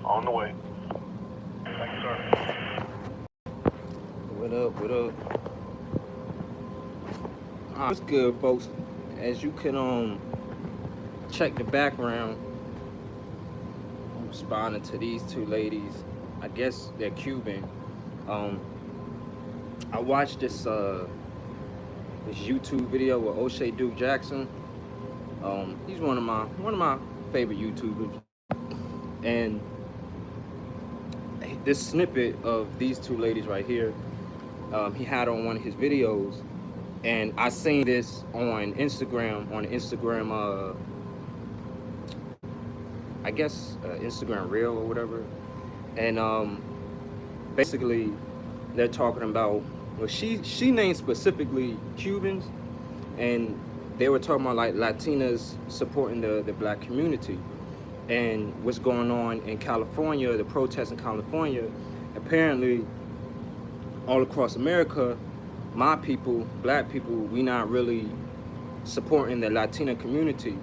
On the way. Thank you, sir. What up? What up? What's good, folks? As you can check the background, I'm responding to these two ladies. I guess they're Cuban. Um, I watched this YouTube video with O'Shea Duke Jackson. He's one of my favorite YouTubers, and this snippet of these two ladies right here, he had on one of his videos, and I seen this on Instagram, I guess Instagram Reel or whatever, and basically they're talking about, well, she named specifically Cubans, and they were talking about like Latinas supporting the black community and what's going on in California, the protests in California. Apparently, all across America, my people, black people, we not really supporting the Latina community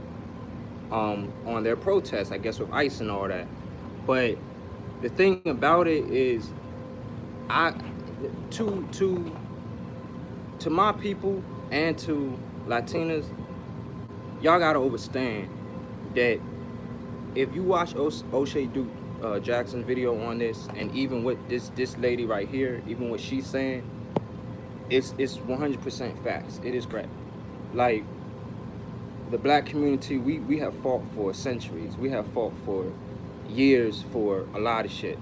on their protests, I guess with ICE and all that. But the thing about it is, I to my people and to Latinas, y'all gotta understand that if you watch O'Shea Duke Jackson's video on this, and even with this lady right here, even what she's saying, it's 100% facts. It is correct. Like, the black community, we have fought for centuries. We have fought for years for a lot of shit.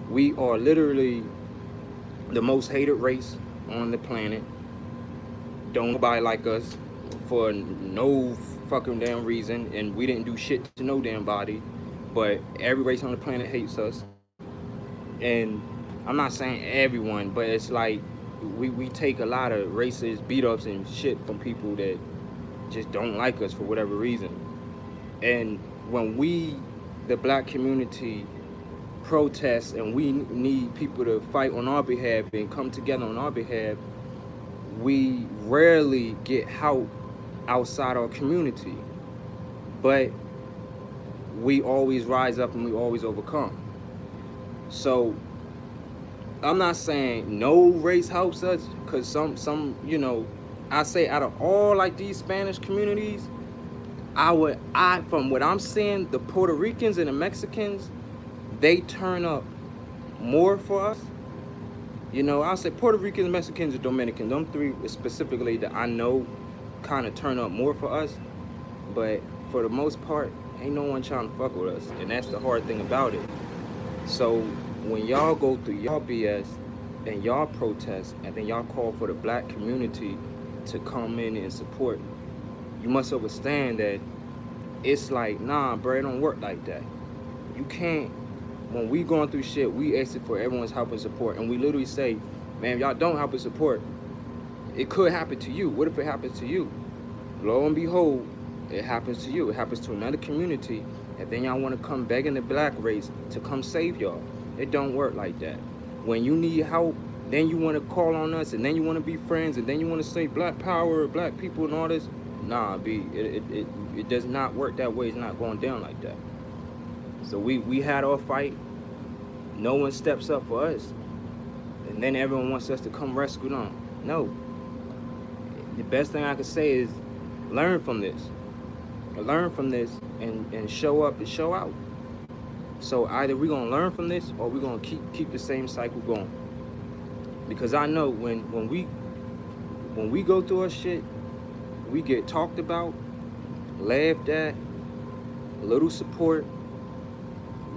We are literally the most hated race on the planet. Don't nobody like us for no fucking damn reason, and we didn't do shit to no damn body, but every race on the planet hates us. And I'm not saying everyone, but it's like we take a lot of racist beat ups and shit from people that just don't like us for whatever reason. And when we, the black community, protest and we need people to fight on our behalf and come together on our behalf, we rarely get help outside our community, but we always rise up and we always overcome. So I'm not saying no race helps us, because some I say out of all like these Spanish communities, I from what I'm seeing, the Puerto Ricans and the Mexicans, they turn up more for us. I'll say Puerto Ricans, Mexicans, and Dominicans, them three specifically that I know kind of turn up more for us. But for the most part, ain't no one trying to fuck with us, and that's the hard thing about it. So when y'all go through y'all BS and y'all protest, and then y'all call for the black community to come in and support, you must understand that it's like, nah, bro, it don't work like that. You can't. When we going through shit, we ask for everyone's help and support, and we literally say, man, if y'all don't help and support, it could happen to you. What if it happens to you? Lo and behold, it happens to you. It happens to another community, and then y'all want to come begging the black race to come save y'all. It don't work like that. When you need help, then you want to call on us, and then you want to be friends, and then you want to say black power, black people, and all this. Nah, it does not work that way. It's not going down like that. So we had our fight. No one steps up for us, and then everyone wants us to come rescue them. No. The best thing I could say is learn from this. Learn from this and show up and show out. So either we're gonna learn from this, or we're gonna keep the same cycle going. Because I know when we go through our shit, we get talked about, laughed at, a little support.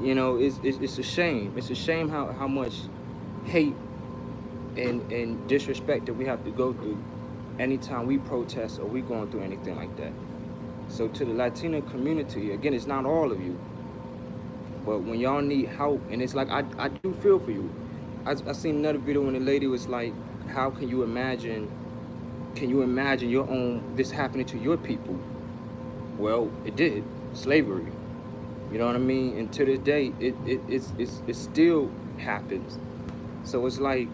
It's a shame. It's a shame how much hate and disrespect that we have to go through anytime we protest or we going through anything like that. So to the Latino community, again, it's not all of you, but when y'all need help, and it's like, I do feel for you. I seen another video when the lady was like, how can you imagine your own, this happening to your people? Well, it did. Slavery. You know what I mean? And to this day, it still happens. So it's like,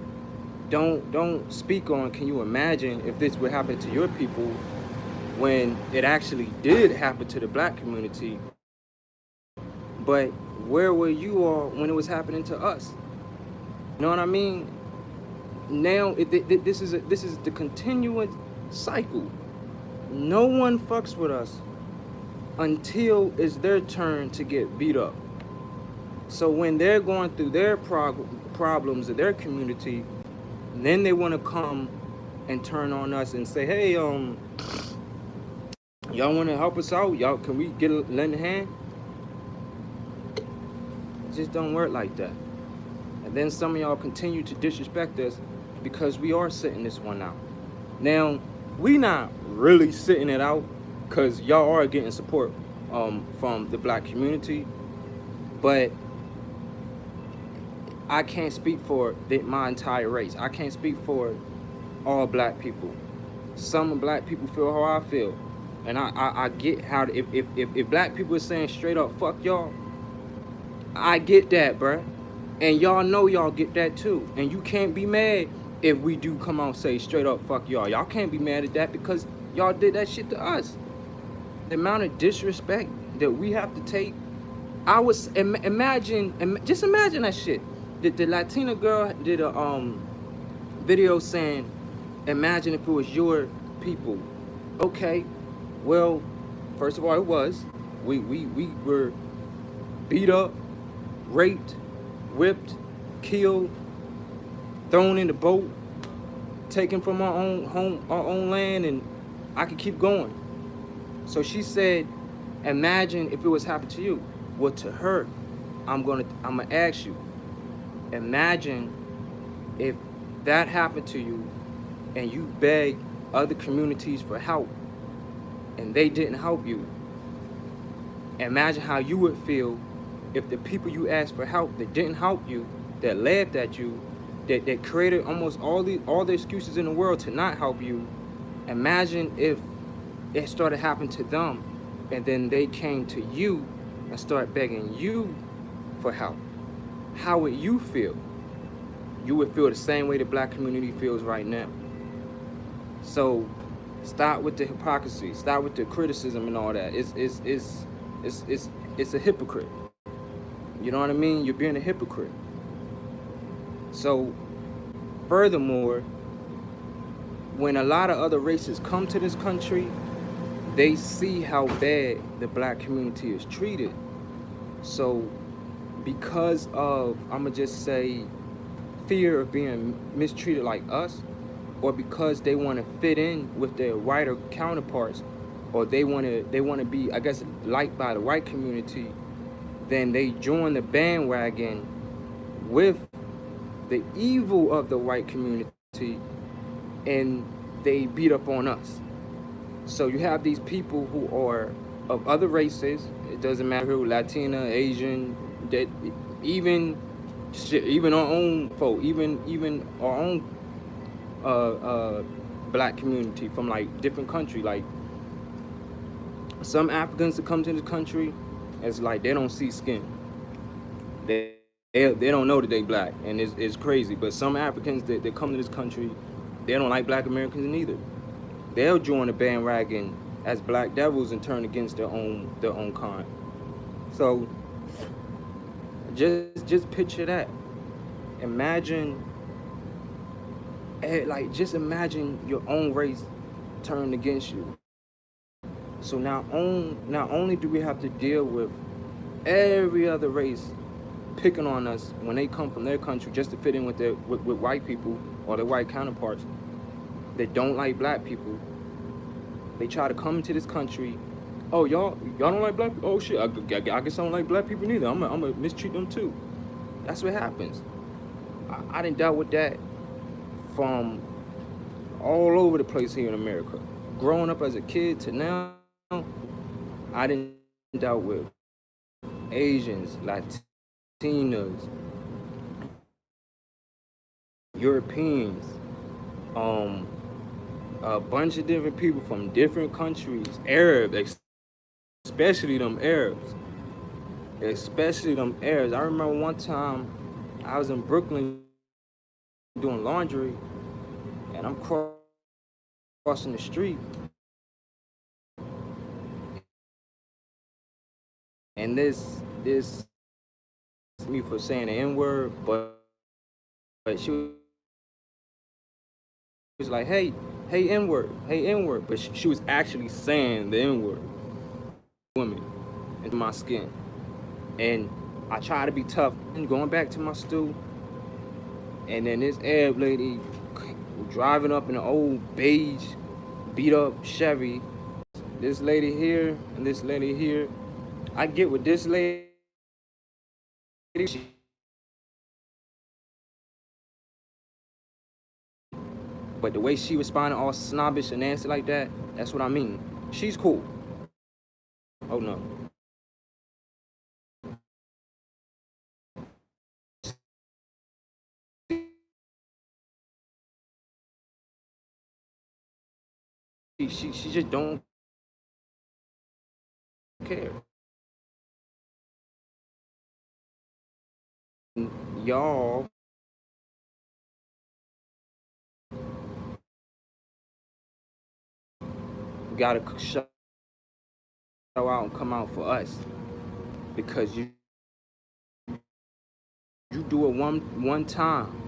don't speak on, can you imagine if this would happen to your people, when it actually did happen to the black community. But where were you all when it was happening to us? You know what I mean? Now this is the continuous cycle. No one fucks with us until it's their turn to get beat up. So when they're going through their problems in their community, then they want to come and turn on us and say, "Hey, y'all want to help us out? Y'all, can we get a lend a hand?" It just don't work like that. And then some of y'all continue to disrespect us because we are sitting this one out. Now, we not really sitting it out because y'all are getting support from the black community, but I can't speak for my entire race. I can't speak for all black people. Some black people feel how I feel, and I get how if black people are saying straight up fuck y'all, I get that, bruh. And y'all know y'all get that too. And you can't be mad if we do come out and say straight up fuck y'all. Y'all can't be mad at that because y'all did that shit to us. The amount of disrespect that we have to take. I was just imagine that shit. The Latina girl did a video saying, imagine if it was your people. Okay, well, first of all, it was. We were beat up, raped, whipped, killed, thrown in the boat, taken from our own home, our own land, and I could keep going. So she said, imagine if it was happened to you. Well, to her, I'm gonna ask you, imagine if that happened to you and you begged other communities for help and they didn't help you. Imagine how you would feel if the people you asked for help that didn't help you, that laughed at you, that created almost all the excuses in the world to not help you. Imagine if it started happening to them and then they came to you and started begging you for help. How would you feel? You would feel the same way the black community feels right now. So stop with the hypocrisy, stop with the criticism and all that. It's a hypocrite. You know what I mean? You're being a hypocrite. So furthermore, when a lot of other races come to this country, they see how bad the black community is treated. So because of, I'ma just say, fear of being mistreated like us, or because they want to fit in with their whiter counterparts, or they want to be, I guess, liked by the white community, then they join the bandwagon with the evil of the white community and they beat up on us. So you have these people who are of other races. It doesn't matter who, Latina, Asian, that even shit, even our own folk, even our own black community from like different country. Like some Africans that come to this country, it's like they don't see skin. They don't know that they black, and it's crazy. But some Africans that come to this country, they don't like black Americans neither. They'll join the bandwagon as black devils and turn against their own kind. So just picture that. Imagine, just imagine your own race turned against you. So not only do we have to deal with every other race picking on us when they come from their country just to fit in with with white people or their white counterparts that don't like black people. They try to come into this country. Oh, y'all don't like black people? Oh shit, I guess I don't like black people neither. I'm gonna mistreat them too. That's what happens. I done dealt with that from all over the place here in America. Growing up as a kid to now, I done dealt with Asians, Latinas, Europeans, a bunch of different people from different countries, Arabs, especially them Arabs. Especially them Arabs. I remember one time I was in Brooklyn doing laundry and I'm crossing the street and this this me for saying the N word, but she was like, hey N word, hey N word, but she was actually saying the N word, woman, into my skin. And I try to be tough. And going back to my stool, and then this Arab lady driving up in an old beige, beat up Chevy. This lady here and this lady here. I get with this lady. But the way she responded, all snobbish and nasty like that, that's what I mean. She's cool. Oh no. She just don't care. Y'all gotta show out and come out for us because you do it one time